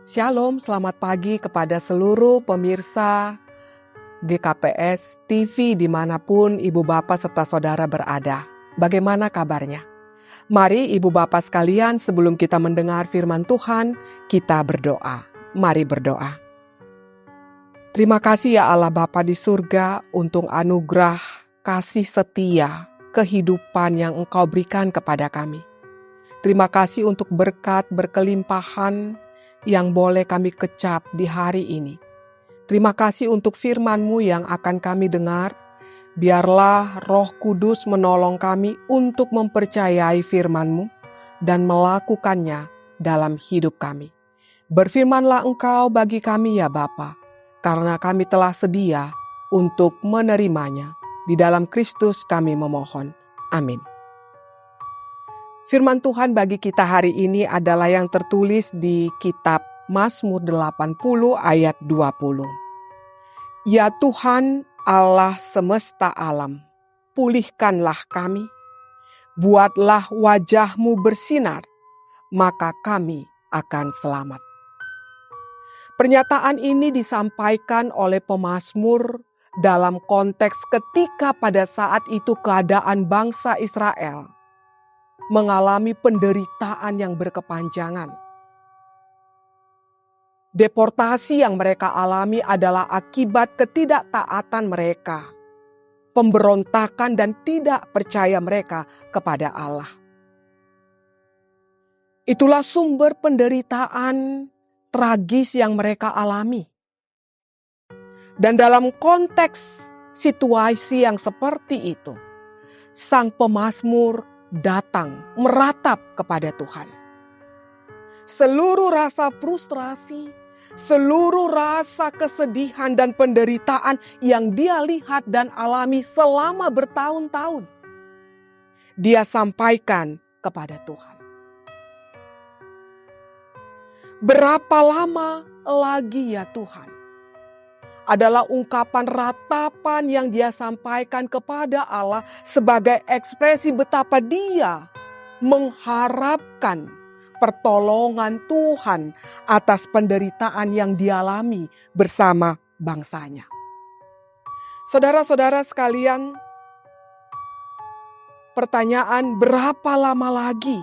Shalom, selamat pagi kepada seluruh pemirsa GKPS TV dimanapun Ibu Bapak serta Saudara berada. Bagaimana kabarnya? Mari Ibu Bapak sekalian, sebelum kita mendengar firman Tuhan, kita berdoa. Mari berdoa. Terima kasih ya Allah Bapa di surga untuk anugerah, kasih setia, kehidupan yang Engkau berikan kepada kami. Terima kasih untuk berkat berkelimpahan yang boleh kami kecap di hari ini. Terima kasih untuk firman-Mu yang akan kami dengar. Biarlah Roh Kudus menolong kami untuk mempercayai firman-Mu dan melakukannya dalam hidup kami. Berfirmanlah Engkau bagi kami ya Bapa, karena kami telah sedia untuk menerimanya. Di dalam Kristus kami memohon. Amin. Firman Tuhan bagi kita hari ini adalah yang tertulis di kitab Mazmur 80 ayat 20. Ya Tuhan Allah semesta alam, pulihkanlah kami, buatlah wajah-Mu bersinar, maka kami akan selamat. Pernyataan ini disampaikan oleh pemazmur dalam konteks ketika pada saat itu keadaan bangsa Israel mengalami penderitaan yang berkepanjangan. Deportasi yang mereka alami adalah akibat ketidaktaatan mereka, pemberontakan dan tidak percaya mereka kepada Allah. Itulah sumber penderitaan tragis yang mereka alami. Dan dalam konteks situasi yang seperti itu, sang pemazmur datang meratap kepada Tuhan. Seluruh rasa frustrasi, seluruh rasa kesedihan dan penderitaan yang dia lihat dan alami selama bertahun-tahun, dia sampaikan kepada Tuhan. Berapa lama lagi ya Tuhan? Adalah ungkapan ratapan yang dia sampaikan kepada Allah sebagai ekspresi betapa dia mengharapkan pertolongan Tuhan atas penderitaan yang dialami bersama bangsanya. Saudara-saudara sekalian, pertanyaan berapa lama lagi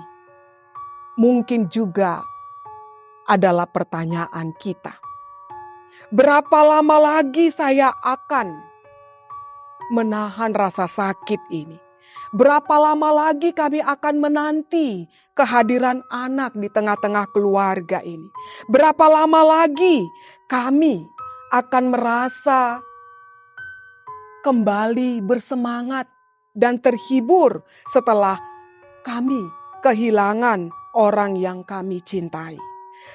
mungkin juga adalah pertanyaan kita. Berapa lama lagi saya akan menahan rasa sakit ini? Berapa lama lagi kami akan menanti kehadiran anak di tengah-tengah keluarga ini? Berapa lama lagi kami akan merasa kembali bersemangat dan terhibur setelah kami kehilangan orang yang kami cintai?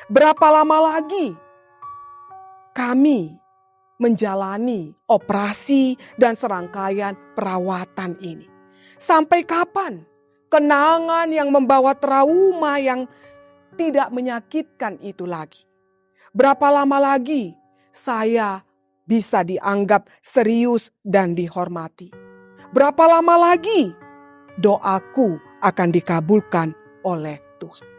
Berapa lama lagi kami menjalani operasi dan serangkaian perawatan ini? Sampai kapan kenangan yang membawa trauma yang tidak menyakitkan itu lagi? Berapa lama lagi saya bisa dianggap serius dan dihormati? Berapa lama lagi doaku akan dikabulkan oleh Tuhan?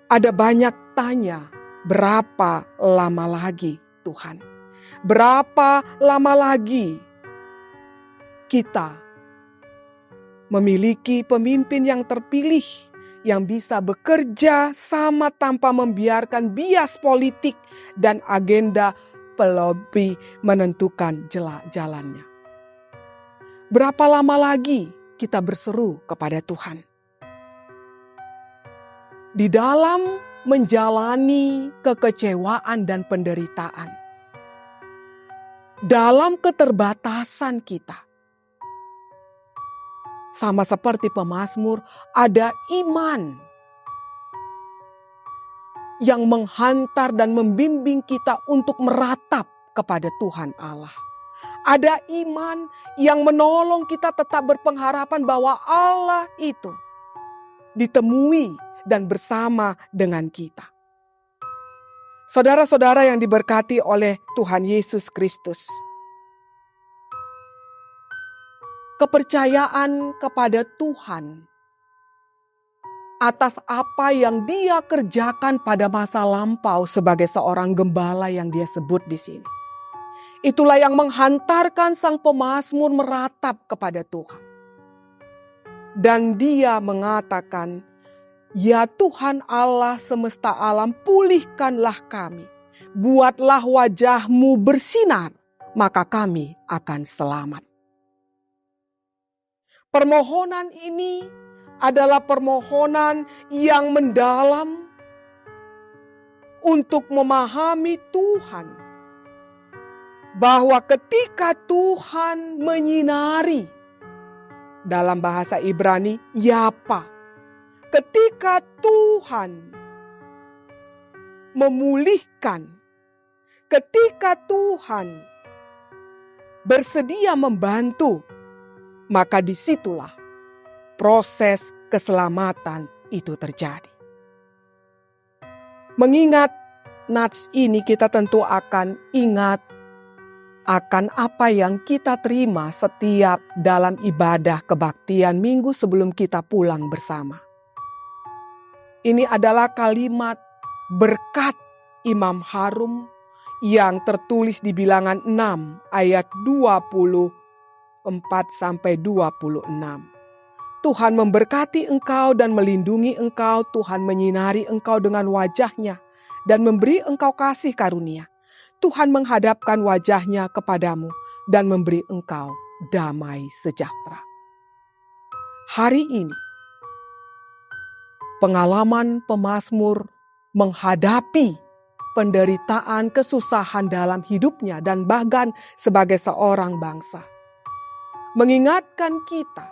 Ada banyak tanya, berapa lama lagi Tuhan? Berapa lama lagi kita memiliki pemimpin yang terpilih yang bisa bekerja sama tanpa membiarkan bias politik dan agenda pelobi menentukan jalannya? Berapa lama lagi kita berseru kepada Tuhan? Di dalam menjalani kekecewaan dan penderitaan, dalam keterbatasan kita, sama seperti pemazmur, ada iman yang menghantar dan membimbing kita untuk meratap kepada Tuhan Allah. Ada iman yang menolong kita tetap berpengharapan bahwa Allah itu ditemui dan bersama dengan kita. Saudara-saudara yang diberkati oleh Tuhan Yesus Kristus, kepercayaan kepada Tuhan atas apa yang dia kerjakan pada masa lampau sebagai seorang gembala yang dia sebut di sini. Itulah yang menghantarkan sang pemazmur meratap kepada Tuhan. Dan dia mengatakan, "Ya Tuhan Allah semesta alam, pulihkanlah kami. Buatlah wajah-Mu bersinar, maka kami akan selamat." Permohonan ini adalah permohonan yang mendalam untuk memahami Tuhan. Bahwa ketika Tuhan menyinari, dalam bahasa Ibrani, Yapa. Ketika Tuhan memulihkan, ketika Tuhan bersedia membantu, maka disitulah proses keselamatan itu terjadi. Mengingat nats ini, kita tentu akan ingat akan apa yang kita terima setiap dalam ibadah kebaktian minggu sebelum kita pulang bersama. Ini adalah kalimat berkat Imam Harum yang tertulis di Bilangan 6 ayat 24-26. Tuhan memberkati engkau dan melindungi engkau, Tuhan menyinari engkau dengan wajah-Nya dan memberi engkau kasih karunia. Tuhan menghadapkan wajah-Nya kepadamu dan memberi engkau damai sejahtera. Hari ini, pengalaman pemazmur menghadapi penderitaan, kesusahan dalam hidupnya dan bahkan sebagai seorang bangsa. Mengingatkan kita,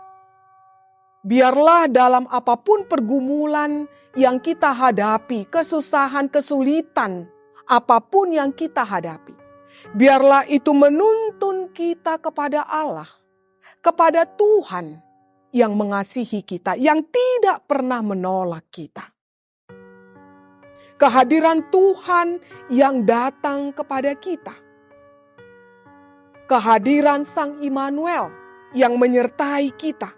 biarlah dalam apapun pergumulan yang kita hadapi, kesusahan, kesulitan, apapun yang kita hadapi, biarlah itu menuntun kita kepada Allah, kepada Tuhan yang mengasihi kita, yang tidak pernah menolak kita. Kehadiran Tuhan yang datang kepada kita. Kehadiran Sang Immanuel yang menyertai kita.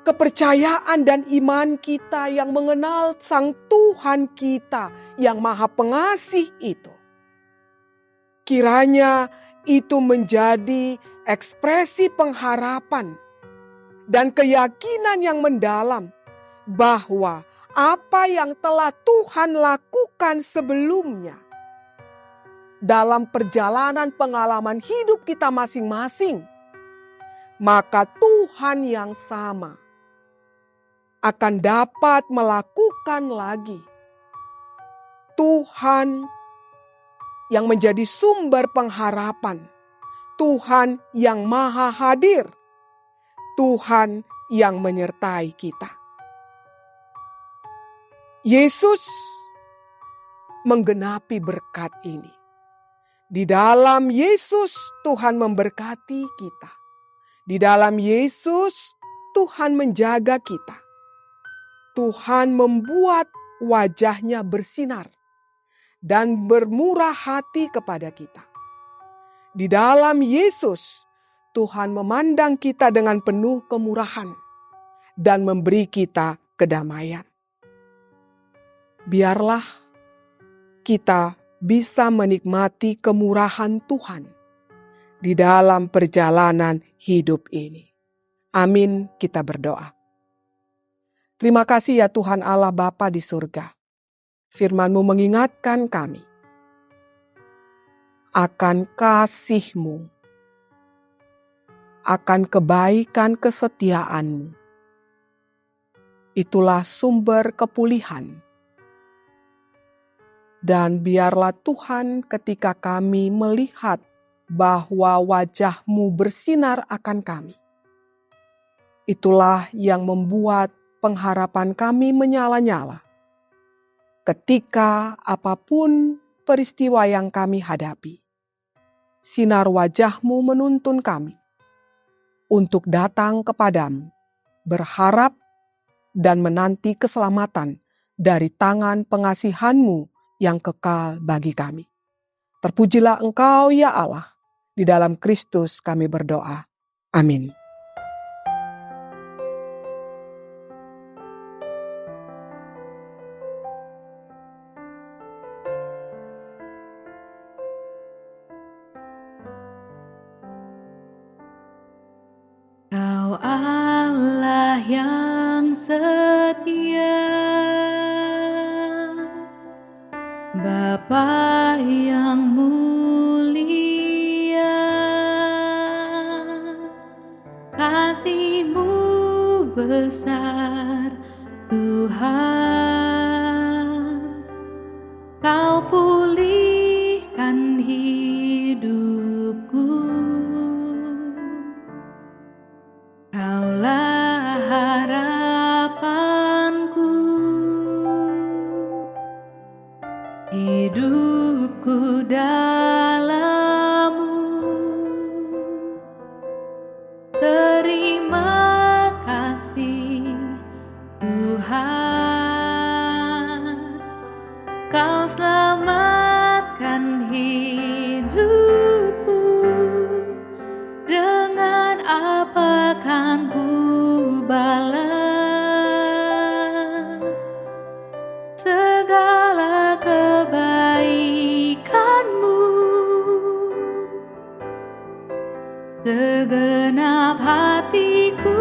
Kepercayaan dan iman kita yang mengenal Sang Tuhan kita yang Maha Pengasih itu. Kiranya itu menjadi ekspresi pengharapan dan keyakinan yang mendalam bahwa apa yang telah Tuhan lakukan sebelumnya dalam perjalanan pengalaman hidup kita masing-masing, maka Tuhan yang sama akan dapat melakukan lagi. Tuhan yang menjadi sumber pengharapan, Tuhan yang maha hadir, Tuhan yang menyertai kita. Yesus menggenapi berkat ini. Di dalam Yesus Tuhan memberkati kita. Di dalam Yesus Tuhan menjaga kita. Tuhan membuat wajah-Nya bersinar dan bermurah hati kepada kita. Di dalam Yesus, Tuhan memandang kita dengan penuh kemurahan dan memberi kita kedamaian. Biarlah kita bisa menikmati kemurahan Tuhan di dalam perjalanan hidup ini. Amin, kita berdoa. Terima kasih ya Tuhan Allah Bapa di surga. Firman-Mu mengingatkan kami akan kasih-Mu, akan kebaikan kesetiaan-Mu. Itulah sumber kepulihan. Dan biarlah Tuhan ketika kami melihat bahwa wajah-Mu bersinar akan kami. Itulah yang membuat pengharapan kami menyala-nyala. Ketika apapun peristiwa yang kami hadapi, sinar wajah-Mu menuntun kami untuk datang kepadamu, berharap dan menanti keselamatan dari tangan pengasihan-Mu yang kekal bagi kami. Terpujilah Engkau ya Allah, di dalam Kristus kami berdoa. Amin. Kau Allah yang setia, Bapa yang mulia, kasih-Mu besar Tuhan. Kau pulihkan hidupku, Kaulah harapanku, hidupku dalam-Mu. Terima kasih Tuhan, Kau selamatkan hidupku. Dengan apa kan ku balas segala kebaikan-Mu? Segenap hatiku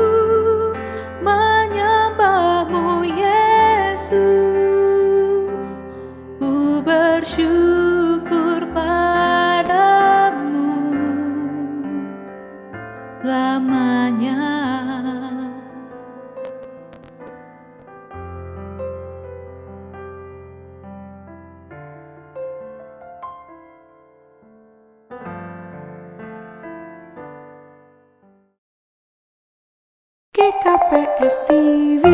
menyembah-Mu, Yesus. Ku bersyukur padamu selamanya. GKPS TV